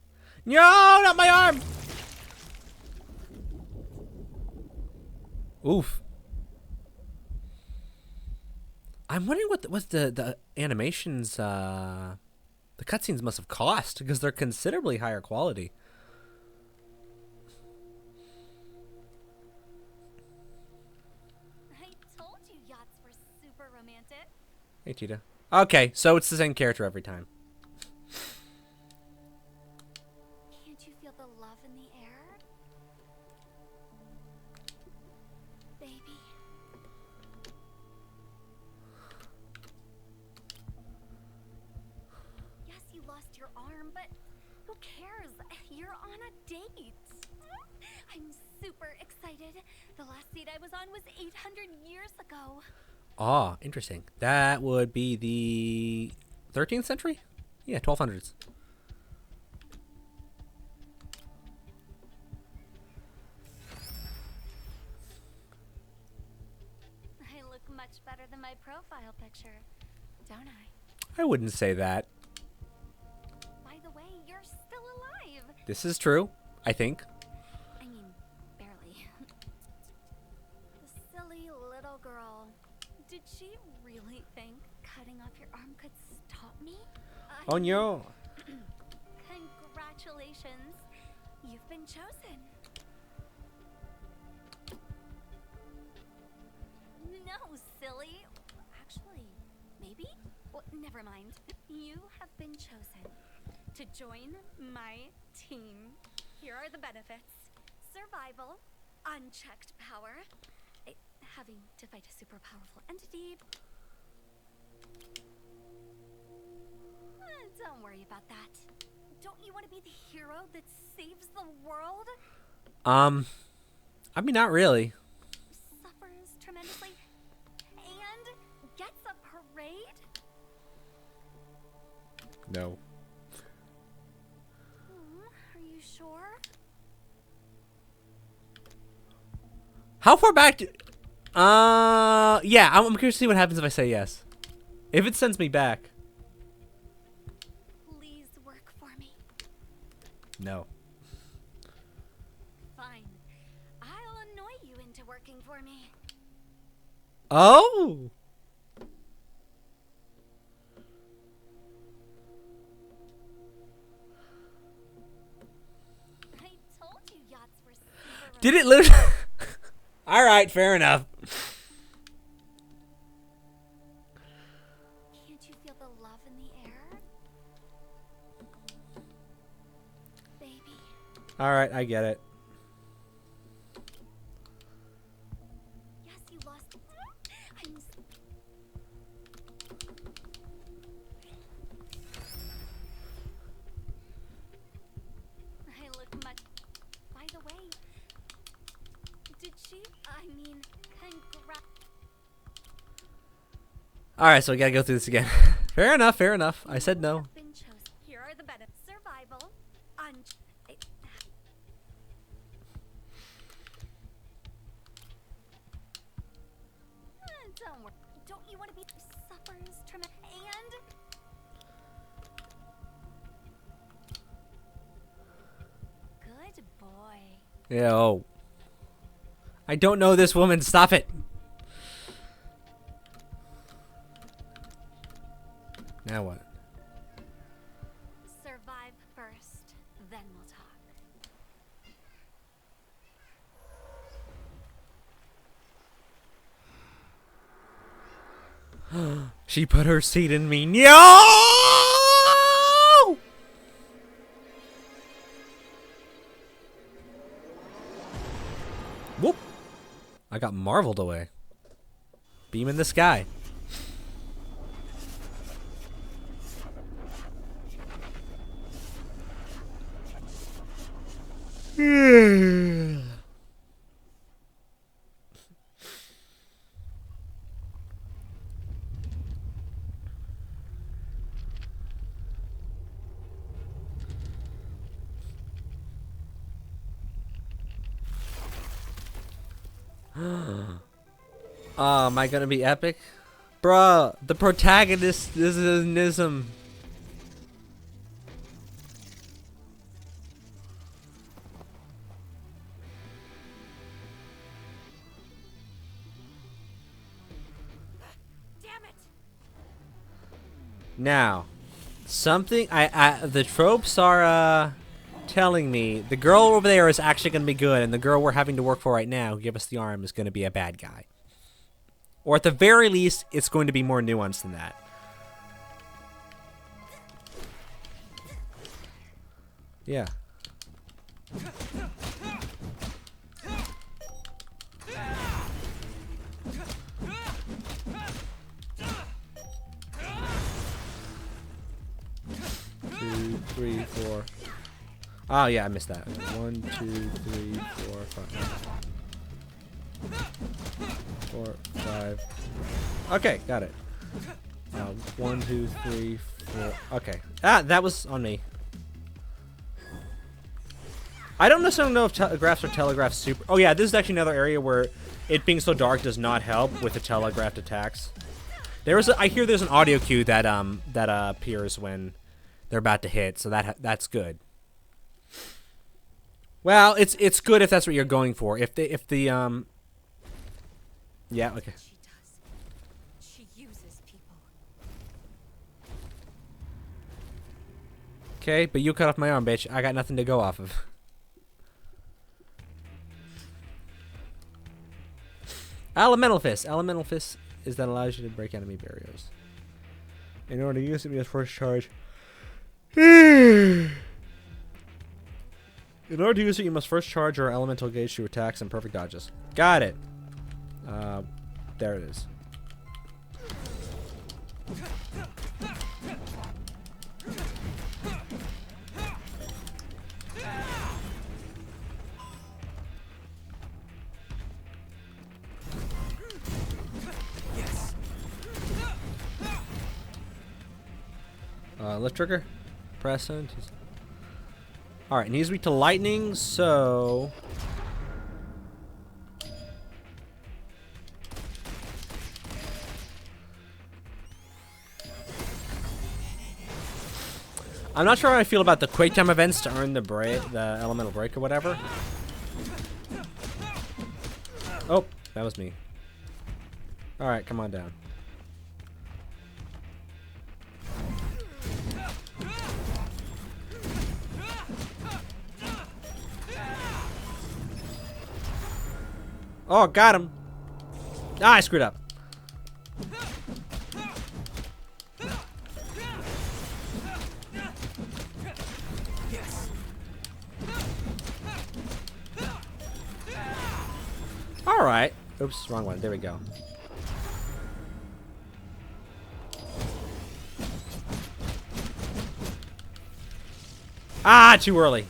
No, not my arm! Oof. I'm wondering what the animations, the cutscenes must have cost because they're considerably higher quality. I told you yachts were super romantic. Hey, Cheetah. Okay, so it's the same character every time. Can't you feel the love in the air? Baby. Yes, you lost your arm, but who cares? You're on a date. I'm super excited. The last date I was on was 800 years ago. Ah, interesting. That would be the 13th century? Yeah, 1200s. I look much better than my profile picture, don't I? I wouldn't say that. By the way, you're still alive. This is true, I think. I mean, barely. The silly little girl. Did she really think cutting off your arm could stop me? Oh no. Congratulations. You've been chosen. No, silly. Actually, maybe? Well, never mind. You have been chosen to join my team. Here are the benefits. Survival, unchecked power, having to fight a super powerful entity. Don't worry about that. Don't you want to be the hero that saves the world? I mean, not really. Suffers tremendously and gets a parade? No. sure? How far back do... yeah, I'm curious to see what happens if I say yes. If it sends me back. Please work for me. No. Fine. I'll annoy you into working for me. Oh! I told you yachts were super Did it literally... Alright, fair enough. Can't you feel the love in the air? Baby. Alright, I get it. Yes, you lost. I'm I look much. By the way, did she? I mean, congrats. Alright, so we gotta go through this again. Fair enough, fair enough. I said no. Been chosen. Here are the benefits: survival, don't worry. Don't you want to be suffers traumatic and good boy. Yeah, oh. I don't know this woman. Stop it. Now what? Survive first, then we'll talk. She put her seed in me. No! Whoop. I got marveled away. Beam in the sky. Oh, am I gonna be epic? Bruh, the protagonist is an ism. Damn it! Now, something the tropes are telling me the girl over there is actually gonna be good, and the girl we're having to work for right now, who give us the arm, is gonna be a bad guy. Or at the very least, it's going to be more nuanced than that. Yeah. Two, three, four. Oh yeah, I missed that. 1, 2, 3, 4, 5. 4, 5. Okay, got it. 1, 2, 3, 4. Okay. Ah, that was on me. I don't necessarily know if telegraphs or telegraphs super. Oh yeah, this is actually another area where it being so dark does not help with the telegraphed attacks. I hear there's an audio cue that appears when they're about to hit, so that's good. Well, it's good if that's what you're going for. If the yeah, okay. She does. She uses people. Okay, but you cut off my arm, bitch. I got nothing to go off of. Elemental Fist. Elemental Fist is that allows you to break enemy barriers. In order to use it, you must first charge. In order to use it, you must first charge your elemental gauge to attacks and perfect dodges. Got it. There it is. Lift trigger. Press on. Alright, and he's weak to lightning, so... I'm not sure how I feel about the Quake Time events to earn the elemental break or whatever. Oh, that was me. Alright, come on down. Oh, got him. Ah, I screwed up. Alright. Oops, wrong one. There we go. Ah, too early.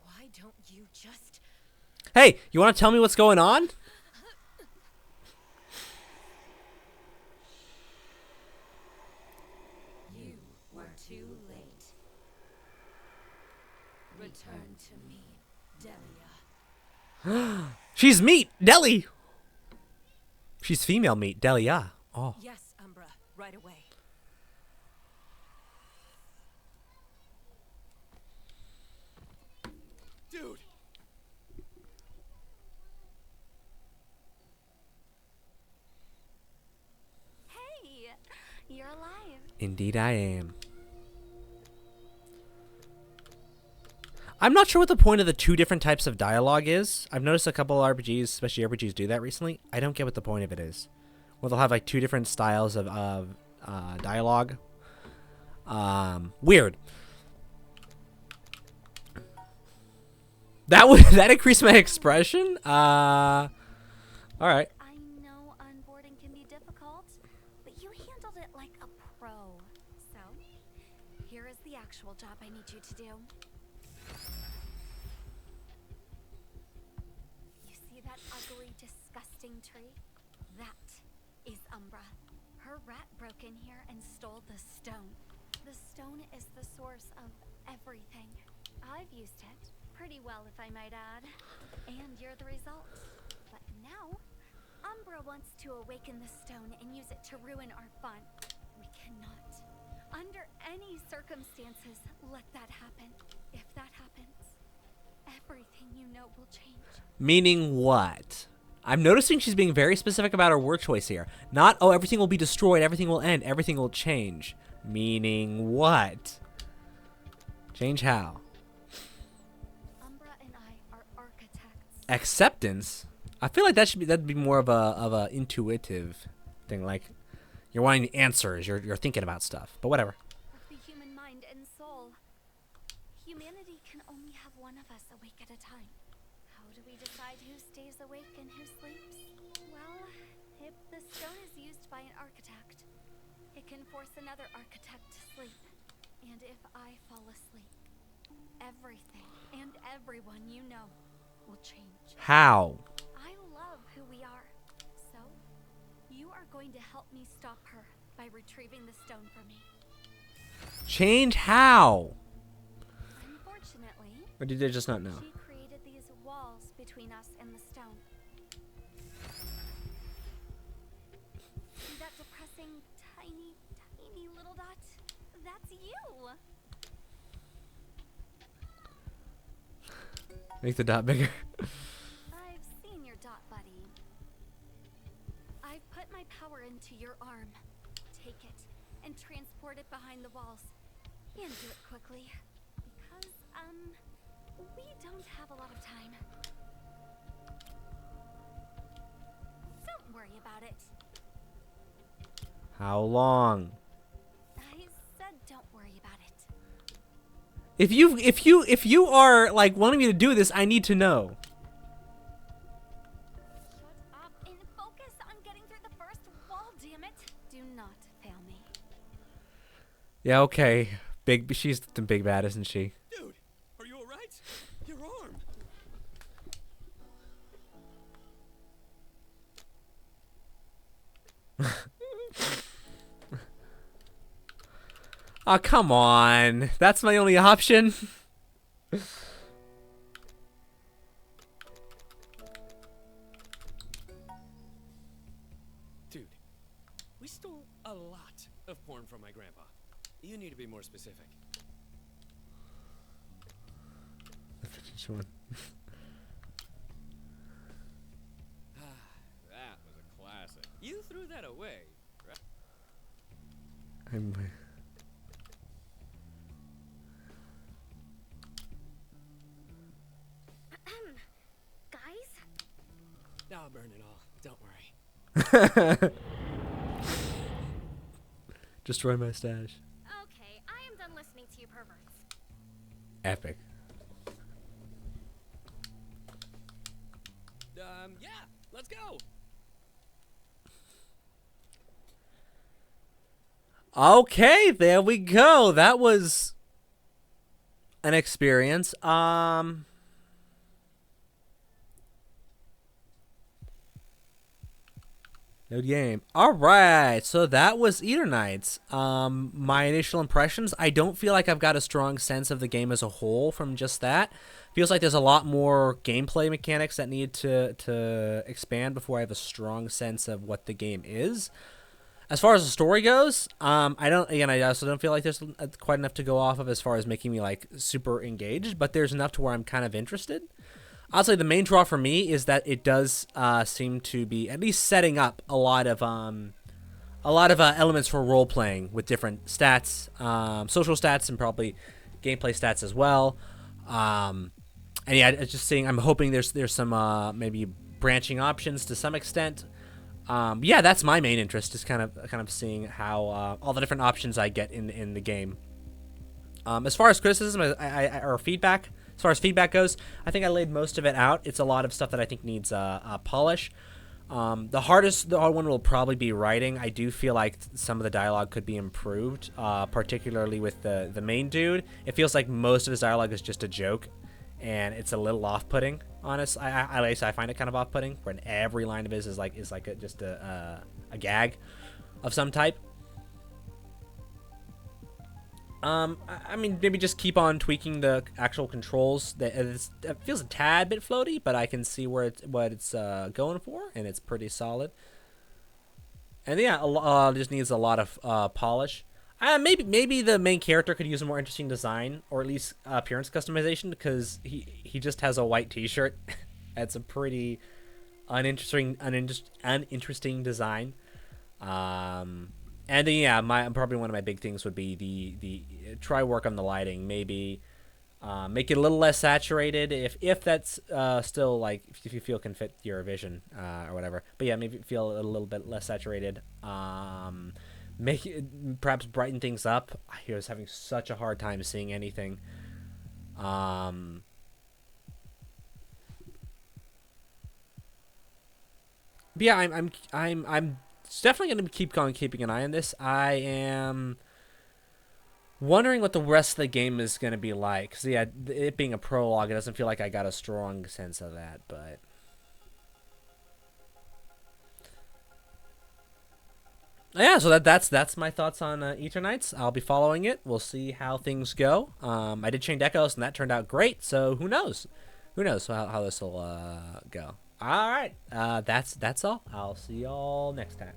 Why don't you just... Hey, you want to tell me what's going on? You were too late. Return to me, Delia. She's meat, Deli. She's female meat, Delia. Oh. Yes, Umbra, right away. Dude! Hey, you're alive. Indeed I am. I'm not sure what the point of the two different types of dialogue is. I've noticed a couple of RPGs, especially RPGs, do that recently. I don't get what the point of it is. Well, they'll have like two different styles of dialogue. Weird. That would that increased my expression? All right. I know onboarding can be difficult, but you handled it like a pro. So, here is the actual job I need you to do. You see that ugly, disgusting tree? That is Umbra. Her rat broke in here and stole the stone. The stone is the source of everything. I've used it pretty well, if I might add. And you're the result. But now, Umbra wants to awaken the stone and use it to ruin our fun. We cannot, under any circumstances, let that happen. If that happens, everything you know will change. Meaning what? I'm noticing she's being very specific about her word choice here. Not, oh, everything will be destroyed, everything will end, everything will change. Meaning what? Change how? Umbra and I are architects. Acceptance? I feel like that'd be more of a intuitive thing. Like you're wanting answers, you're thinking about stuff. But whatever. Of the human mind and soul. Humanity can only have one of us awake at a time. How do we decide who stays awake and who sleeps? Well, if the stone is used by an architect, it can force another architect to sleep. And if I fall asleep, everything and everyone you know will change. How? I love who we are. So, you are going to help me stop her by retrieving the stone for me. Change how? Unfortunately, Or did they just not know? she created these walls between us and the stone. See that depressing, tiny little dot? That's you! Make the dot bigger. I've seen your dot, buddy. I've put my power into your arm. Take it and transport it behind the walls. And do it quickly. Because, we don't have a lot of time. Don't worry about it. How long? I said don't worry about it. If you are like wanting me to do this, I need to know. Shut up and focus on getting through the first wall, damn it. Do not fail me. Yeah, okay. She's the big bad, isn't she? Dude, are you alright? Your arm. Oh, come on. That's my only option. Dude, we stole a lot of porn from my grandpa. You need to be more specific. Which one? That was a classic. You threw that away, right? Guys? I'll burn it all. Don't worry. Destroy my stash. Okay, I am done listening to you perverts. Epic. Yeah, let's go. Okay, there we go. That was an experience. No game. All right, so that was Eternights. My initial impressions, I don't feel like I've got a strong sense of the game as a whole from just that. Feels like there's a lot more gameplay mechanics that need to expand before I have a strong sense of what the game is. As far as the story goes, I also don't feel like there's quite enough to go off of as far as making me like super engaged, but there's enough to where I'm kind of interested. Honestly, the main draw for me is that it does seem to be at least setting up a lot of elements for role playing with different stats, social stats, and probably gameplay stats as well. And yeah, it's just seeing. I'm hoping there's some maybe branching options to some extent. Yeah, that's my main interest, is kind of seeing how all the different options I get in the game. As far as criticism or feedback. As far as feedback goes, I think I laid most of it out. It's a lot of stuff that I think needs polish. The hard one will probably be writing. I do feel like some of the dialogue could be improved, particularly with the main dude. It feels like most of his dialogue is just a joke, and it's a little off-putting. Honest, at least I find it kind of off-putting, when every line of his is like just a gag of some type. I mean, maybe just keep on tweaking the actual controls. It feels a tad bit floaty, but I can see what it's going for, and it's pretty solid. And yeah, just needs a lot of polish. Maybe the main character could use a more interesting design, or at least appearance customization, because he just has a white T-shirt. It's a pretty uninteresting design. And then, yeah, probably one of my big things would be the try work on the lighting. Maybe make it a little less saturated if that's still, like, if you feel can fit your vision or whatever. But yeah, maybe feel a little bit less saturated. Make it, perhaps brighten things up. I was having such a hard time seeing anything. But yeah, I'm definitely going to keeping an eye on this. I am wondering what the rest of the game is going to be like. So yeah, it being a prologue, it doesn't feel like I got a strong sense of that. But yeah, so that's my thoughts on Eternights. I'll be following it. We'll see how things go. I did Chained Echoes, and that turned out great. So who knows? Who knows how this will go? All right, that's all. I'll see y'all next time.